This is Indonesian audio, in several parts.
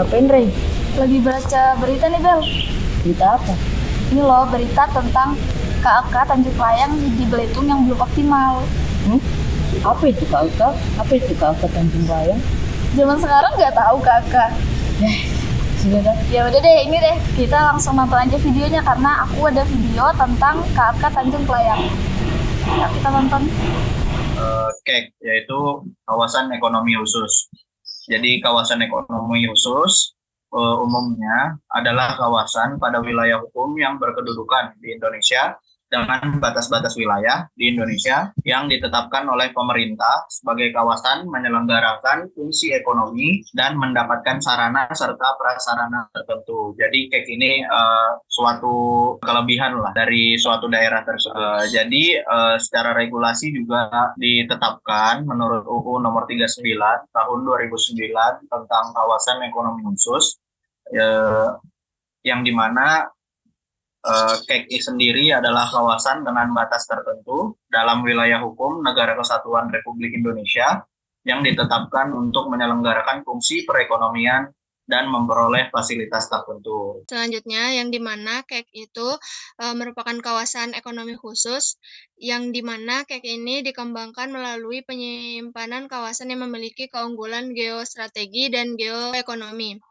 ngapain, Rey? Lagi baca berita nih, Bel. Berita apa? Ini loh berita tentang KAK Tanjung Layang di Belitung yang belum optimal. Hmm? Apa itu KAK? Apa itu KAK Tanjung Layang? Zaman sekarang nggak tahu KAK. Sudah dah. Ya udah deh, ini deh kita langsung nonton aja videonya karena aku ada video tentang KAK Tanjung Layang. Ya, kita nonton. KEK, yaitu kawasan ekonomi khusus. Jadi kawasan ekonomi khusus umumnya adalah kawasan pada wilayah hukum yang berkedudukan di Indonesia dengan batas-batas wilayah di Indonesia yang ditetapkan oleh pemerintah sebagai kawasan menyelenggarakan fungsi ekonomi dan mendapatkan sarana serta prasarana tertentu. Jadi KEK ini suatu kelebihan lah dari suatu daerah tersebut. Jadi secara regulasi juga ditetapkan menurut UU nomor 39 tahun 2009 tentang kawasan ekonomi khusus yang dimana KEK sendiri adalah kawasan dengan batas tertentu dalam wilayah hukum Negara Kesatuan Republik Indonesia yang ditetapkan untuk menyelenggarakan fungsi perekonomian dan memperoleh fasilitas tertentu. Selanjutnya, yang dimana KEK itu merupakan kawasan ekonomi khusus, yang dimana KEK ini dikembangkan melalui penyimpanan kawasan yang memiliki keunggulan geostrategi dan geoekonomi,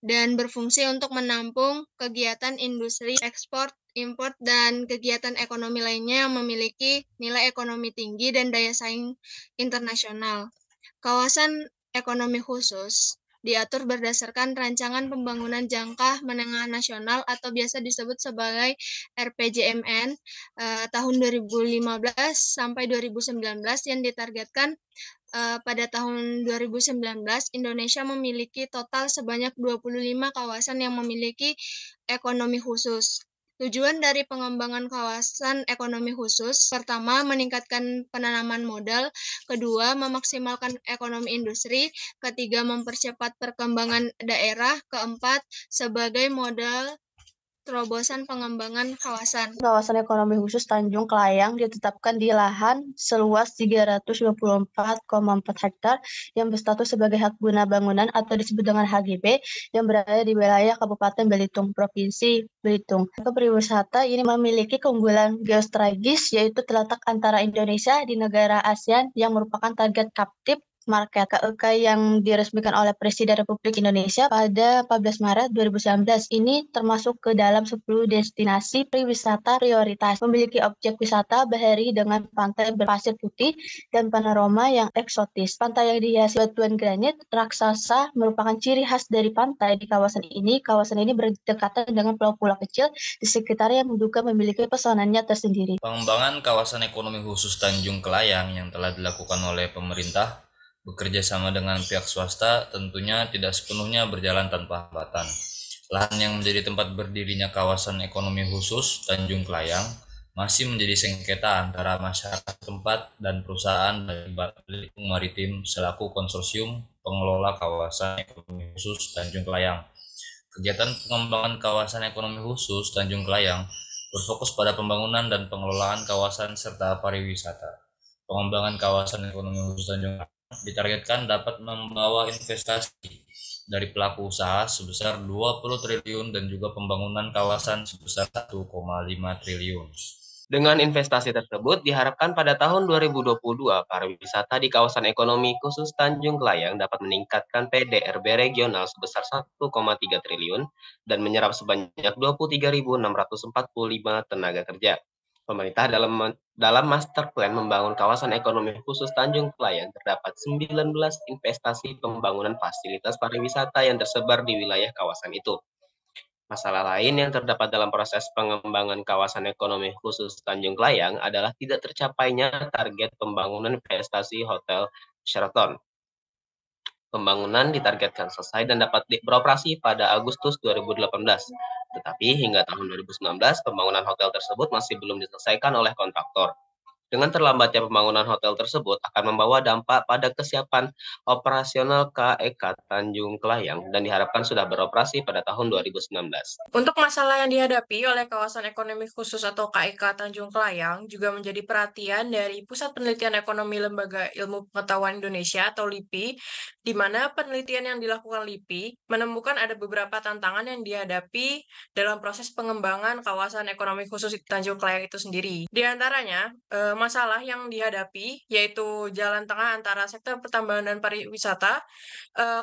dan berfungsi untuk menampung kegiatan industri, ekspor, impor, dan kegiatan ekonomi lainnya yang memiliki nilai ekonomi tinggi dan daya saing internasional. Kawasan ekonomi khusus diatur berdasarkan Rancangan Pembangunan Jangka Menengah Nasional atau biasa disebut sebagai RPJMN tahun 2015 sampai 2019 yang ditargetkan pada tahun 2019 Indonesia memiliki total sebanyak 25 kawasan yang memiliki ekonomi khusus. Tujuan dari pengembangan kawasan ekonomi khusus, pertama, meningkatkan penanaman modal, kedua, memaksimalkan ekonomi industri, ketiga, mempercepat perkembangan daerah, keempat, sebagai modal terobosan pengembangan kawasan. Kawasan ekonomi khusus Tanjung Kelayang ditetapkan di lahan seluas 324,4 hektar yang berstatus sebagai hak guna bangunan atau disebut dengan HGB yang berada di wilayah Kabupaten Belitung, Provinsi Belitung. Pariwisata ini memiliki keunggulan geostrategis yaitu terletak antara Indonesia di negara ASEAN yang merupakan target captive market. KEK yang diresmikan oleh Presiden Republik Indonesia pada 14 Maret 2019 ini termasuk ke dalam 10 destinasi pariwisata prioritas. Memiliki objek wisata bahari dengan pantai berpasir putih dan panorama yang eksotis. Pantai yang dihiasi batuan granit raksasa merupakan ciri khas dari pantai di kawasan ini. Kawasan ini berdekatan dengan pulau-pulau kecil di sekitar yang juga memiliki pesonanya tersendiri. Pengembangan kawasan ekonomi khusus Tanjung Kelayang yang telah dilakukan oleh pemerintah bekerja sama dengan pihak swasta tentunya tidak sepenuhnya berjalan tanpa hambatan. Lahan yang menjadi tempat berdirinya kawasan ekonomi khusus Tanjung Kelayang masih menjadi sengketa antara masyarakat tempat dan perusahaan dari Belitung Maritim selaku konsorsium pengelola kawasan ekonomi khusus Tanjung Kelayang. Kegiatan pengembangan kawasan ekonomi khusus Tanjung Kelayang berfokus pada pembangunan dan pengelolaan kawasan serta pariwisata. Pengembangan kawasan ekonomi khusus Tanjung Kelayang ditargetkan dapat membawa investasi dari pelaku usaha sebesar 20 triliun dan juga pembangunan kawasan sebesar 1,5 triliun. Dengan investasi tersebut diharapkan pada tahun 2022 pariwisata di kawasan ekonomi khusus Tanjung Kelayang dapat meningkatkan PDRB regional sebesar 1,3 triliun dan menyerap sebanyak 23.645 tenaga kerja. Pemerintah dalam master plan membangun kawasan ekonomi khusus Tanjung Kelayang terdapat 19 investasi pembangunan fasilitas pariwisata yang tersebar di wilayah kawasan itu. Masalah lain yang terdapat dalam proses pengembangan kawasan ekonomi khusus Tanjung Kelayang adalah tidak tercapainya target pembangunan investasi Hotel Sheraton. Pembangunan ditargetkan selesai dan dapat beroperasi pada Agustus 2018. Tetapi hingga tahun 2019, pembangunan hotel tersebut masih belum diselesaikan oleh kontraktor. Dengan terlambatnya pembangunan hotel tersebut akan membawa dampak pada kesiapan operasional KEK Tanjung Kelayang dan diharapkan sudah beroperasi pada tahun 2019. Untuk masalah yang dihadapi oleh kawasan ekonomi khusus atau KEK Tanjung Kelayang juga menjadi perhatian dari Pusat Penelitian Ekonomi Lembaga Ilmu Pengetahuan Indonesia atau LIPI, di mana penelitian yang dilakukan LIPI menemukan ada beberapa tantangan yang dihadapi dalam proses pengembangan kawasan ekonomi khusus Tanjung Kelayang itu sendiri. Di antaranya, masalah yang dihadapi yaitu jalan tengah antara sektor pertambangan dan pariwisata,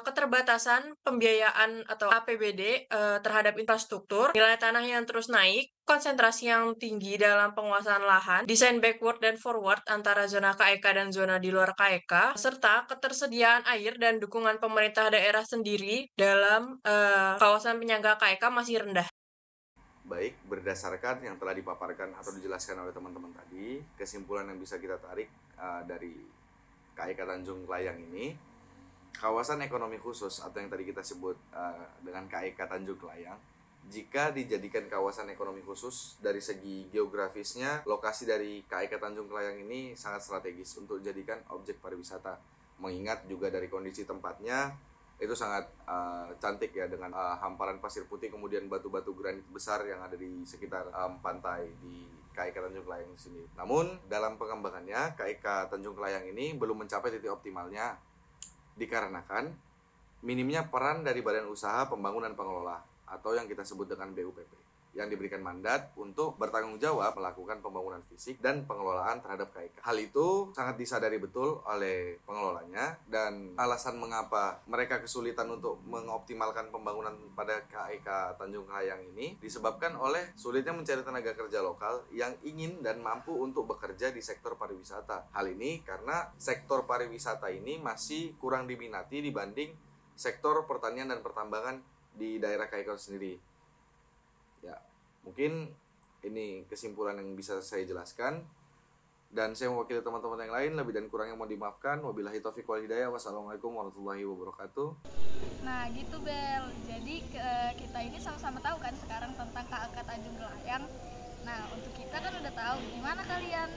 keterbatasan pembiayaan atau APBD terhadap infrastruktur, nilai tanah yang terus naik, konsentrasi yang tinggi dalam penguasaan lahan, desain backward dan forward antara zona KEK dan zona di luar KEK, serta ketersediaan air dan dukungan pemerintah daerah sendiri dalam kawasan penyangga KEK masih rendah. Baik, berdasarkan yang telah dipaparkan atau dijelaskan oleh teman-teman tadi, kesimpulan yang bisa kita tarik dari KEK Tanjung Kelayang ini, kawasan ekonomi khusus atau yang tadi kita sebut dengan KEK Tanjung Kelayang, jika dijadikan kawasan ekonomi khusus dari segi geografisnya, lokasi dari KEK Tanjung Kelayang ini sangat strategis untuk dijadikan objek pariwisata. Mengingat juga dari kondisi tempatnya, itu sangat cantik ya dengan hamparan pasir putih, kemudian batu-batu granit besar yang ada di sekitar pantai di KEK Tanjung Kelayang sini. Namun dalam pengembangannya KEK Tanjung Kelayang ini belum mencapai titik optimalnya dikarenakan minimnya peran dari Badan Usaha Pembangunan Pengelola atau yang kita sebut dengan BUPP yang diberikan mandat untuk bertanggung jawab melakukan pembangunan fisik dan pengelolaan terhadap KEK. Hal itu sangat disadari betul oleh pengelolanya, dan alasan mengapa mereka kesulitan untuk mengoptimalkan pembangunan pada KEK Tanjung Kelayang ini disebabkan oleh sulitnya mencari tenaga kerja lokal yang ingin dan mampu untuk bekerja di sektor pariwisata. Hal ini karena sektor pariwisata ini masih kurang diminati dibanding sektor pertanian dan pertambangan di daerah KEK sendiri. Ya, mungkin ini kesimpulan yang bisa saya jelaskan, dan saya mewakili teman-teman yang lain. Lebih dan kurangnya mohon dimaafkan. Wabillahi taufiq wal hidayah. Wassalamualaikum warahmatullahi wabarakatuh. Nah gitu Bel, jadi kita ini sama-sama tahu kan sekarang tentang KEK Tanjung Kelayang. Nah untuk kita kan udah tahu, gimana kalian?